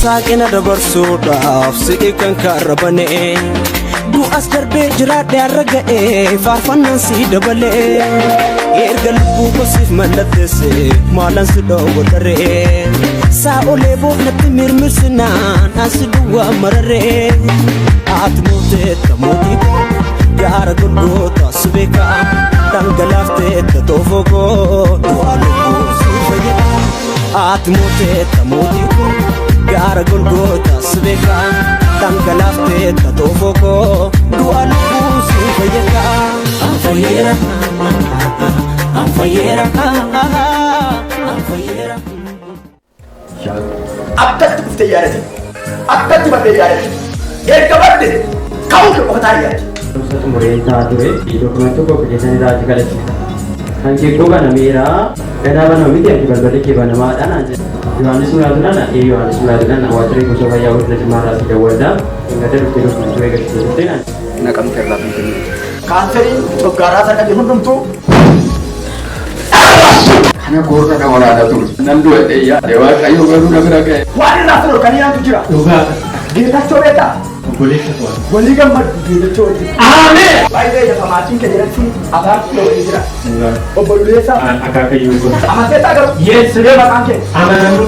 saaqina dabarsuudhaaf si'i kan karrabane du'as darbee jiraadhe har'a ga'e faarfannaan si dabalee erga lubbuu kosiif mallatteesse maalan si dhoowwa daree saa olee boofnatti mirmirsinaan ansi duwwaa mararee ati mooteetta mootii gaara golgoota si beekaa dhangalaafteetta toofoo koo du'a lubbuu si fayyada ati mooteetta mootii gaara golgoota si beekaa dhangalaafteetta toofoo koo du'a lubbuu si fayyada Fayyina Fayyina Fayyina akkatti dhuftee yaadate akkatti baddee yaadate erga badde ka'uu qofataa yaadate. Uffata murteessaa ture dokumentii tokko keessatti raajii galateessa. Kan keekoo banameera ganaa banama miti ati balballi kee banamaadhaan Yohaannis muraasudhaan Yohaannis muraasudhaan waajjirri gosa fayyaa walitti dhimmaarraa si dawwaldaa ingata dhuftee dokumentii eegalchitee naqamte irraa finfinnee. Kaanserii coggaaraa sana qabe hundumtuu kana goota na waraana ture nan du'e yaade waaqayyo garuu na bira ga'e waan irraa fidu kan yaadu jira geetachoo beektaa walii gammadu geetachoo wajjin ameen baay'ee lafa maatiin kee jedhatti afaan dhoo'ee jira obbo Luleessaa akaakayyuu kun amanteetaa garuu yeessiree maqaan kee amanannu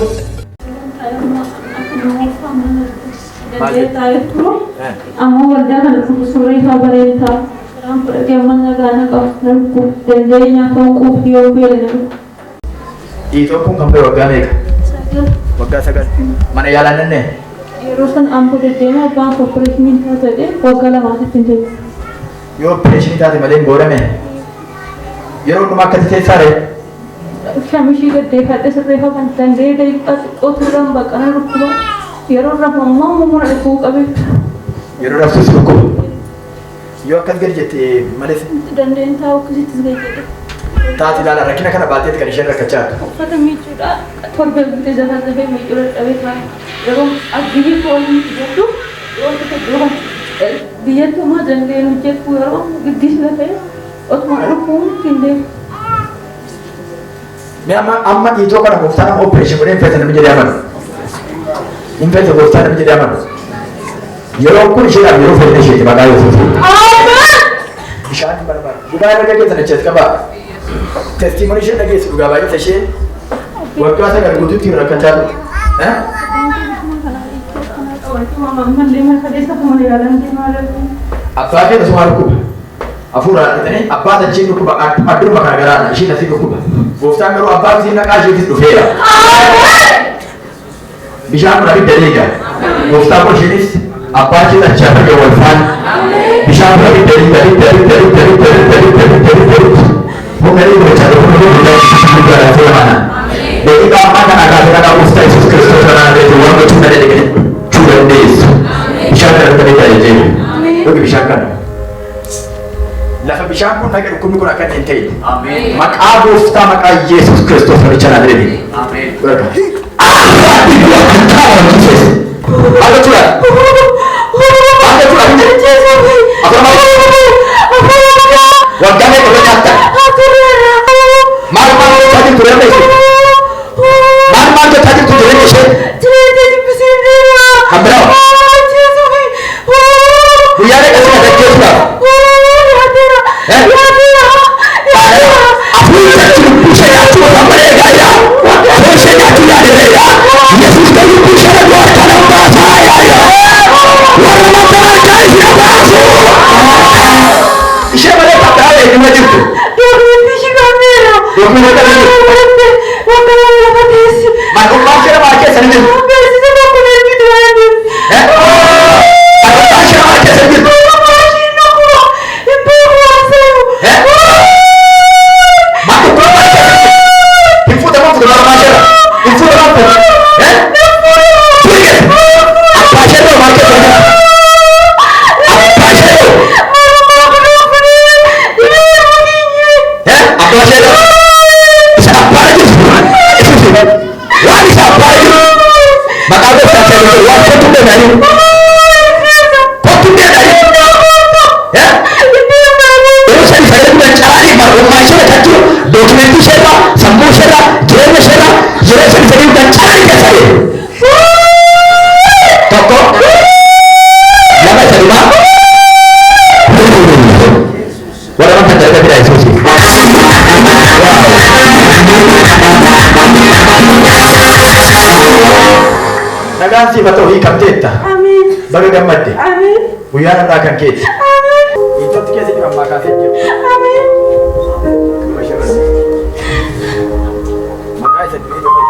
ammoo waldaa kana suuraa isaa bareedaa kan fudhatee mana gaana qabu dandeenya ta'uu quufti yoo beelame. Dhiitoo kun kan ba'e waggaa meeqa? Waggaa 9. Mana yaalaa nannee? Yeroo san amboo deddeema abbaan kooppareeshinii taatee waggaa 2 hin ta'e. Yoo opereeshinii taate malee hin boodame yeroo hundumaa akkatti teessaa ree? Shamishii gaddeeffadhe sirreeffa kan danda'e daqiiqaa xiqqoo turan baqana dhukkuba yeroo rafu ammoo mumura dhukkubu qabeetta. Yeroo raftus dhukkubu? Yoo akkas gadi jettee malee dandeen taa'u akkasittis gajeedha. taati ilaala rakkina kana baateeti kan isheen rakkachaa jirtu. Uffata miicuudha torba bitee jala dafee miicuu dadhabee taa'e yeroo biyyi foolii jettu yoo tokko biyyattumaa dandeen hojjetu yeroo giddis lafee otuma dhukkuun ittiin deemu. Mee amma dhiitoo kana gooftaan amma opereeshin godhee hin feete namni jedhee amanu. Hin feete gooftaan namni jedhee amanu. Yeroo kun isheedhaaf yeroo fayyina isheeti maqaa Yesuus. Bishaan hin barbaadu. Dhugaa irra gaggeessan achees qabaa. Testimoni ishee dhageessu dhugaa baay'ee ishee waggaa 9 guutuutti hin rakkachaa turte. Abbaa kee tasuma dhukkuba. Hafuuraan dhaqanii abbaa tachee dhukkuba adduma kana garaadha isheen asii dhukkuba. Gooftaan garuu abbaa isiin naqaa isheetis dhufeera. Bishaan kun abidda deegaa. Gooftaan kun isheenis abbaa ishee tachaa fagee wal faana. Bishaan kun abidda deegaa. Mungkin bercakap dengan juga ada firman. Jadi kamu akan ada Ustaz Yesus Kristus karena ada Tuhan bercuma dengan Tuhan Yesus. Bishakan dari jadi. Bagi bishakan. Lafa bishan pun nak hukum pun akan ente. Amin. Maka Ustaz maka Yesus Kristus berbicara dari ini. Amin. Berkah. Ada Tuhan. Ada Tuhan. Apa nama? Wajahnya ternyata. Malu tadi turun deh. Malu tadi turun deh. Jadi pesini. Hamil. Dia ada kasih ada kerja. Aku jadi pusat aku apa ya ya. Pusat aku jadi ya. Yesus dari pusat aku tanam bahasa ya. Orang macam kali siapa aku. Siapa dia tak tahu ini macam tu. Dokumen apa ni? Makhluk manusia macam sendiri. Dokumen itu ada. Makhluk manusia macam sendiri. Makhluk manusia. Info dalam dalam manusia. Info dalam tu. Tulis. Apa saja tu macam tu. Apa saja tu. Apa saja tu. Maka aku tak cari keluar kau tu dari kau tu dari ya terus saya mencari baru masuk satu dokumen itu siapa semua siapa jelas siapa jelas saya mencari ke saya Addunyaa si fatoo hiikamteetta. Amiin. Baga gammadde. Amiin. Guyyaan irraa kan keeti. Amiin. Iddootti keessatti kan maakaasee jiru. Amiin. Maqaa isa du'ee jabaa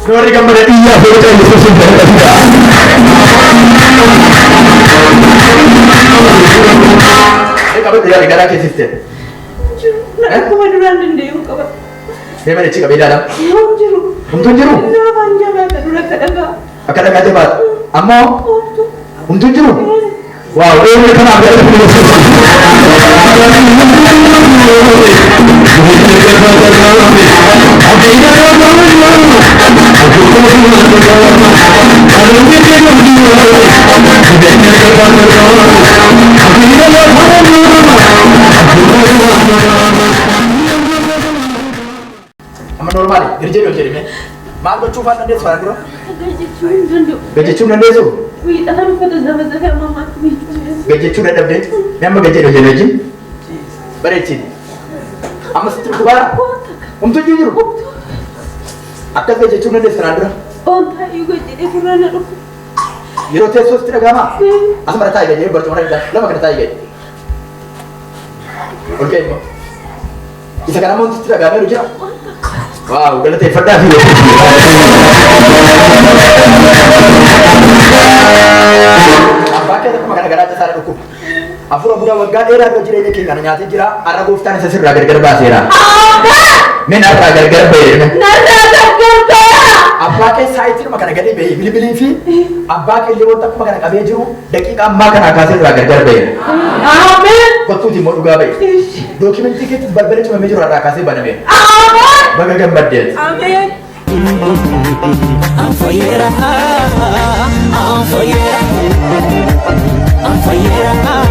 Noori gammada dhiyyaa foota Yesuusin jalqabudha. Qabadhu yaada garaa keessiste. Akkuma duraan dandeenyu qaba. Deema jechi qabeedhaadha. Yoom jiru. Humtuun jiru. Naafaan jabaata dura akka dhagaa. Akka dhagaa jabaata. Ammoo humtuun jiru. Waaw deemee kanaaf yaada amma normaali dirjee jedhame maal gochuufaan dandeessu fara dura gajjechuu dandeessu Wiidhaan uffata zama-zama ammaatti miidhagina. gajjechuu dadhabdee nama gajjee hojii wajjin bareechin amma sitti dhugaara humtuu jiru akkas gajjechuu dandeessu kanaan dura Oontaa eeguu jedhee furraa na dhufu. yeroo teessoo sitti dhagahama asuma taa'ee gajjee barcuma lama kana taa'ee gajjee ol ka'e immoo isa kana immoo sitti dhagahamee jira waaw galateeffadhaa fi abbaa keessa akkuma kana garaa tasaadha dhukkuba afura budaa waggaa dheeraa dura jireenya keenya kana nyaatee jira har'a gooftaan isa sirraa gargar baaseera min har'aa gargar ba'eera abbaa keessa saayitiidhuma kana gadee ba'ee bilibilii fi abbaa keellee wanta akkuma kana qabee jiru daqiiqa ammaa kana kaasee irraa gargar ba'eera kottuuti immoo dhugaa ba'e dookimentii keetti balbala cimamee jiru har'aa kaasee banameera baga gammaddeet Fayyina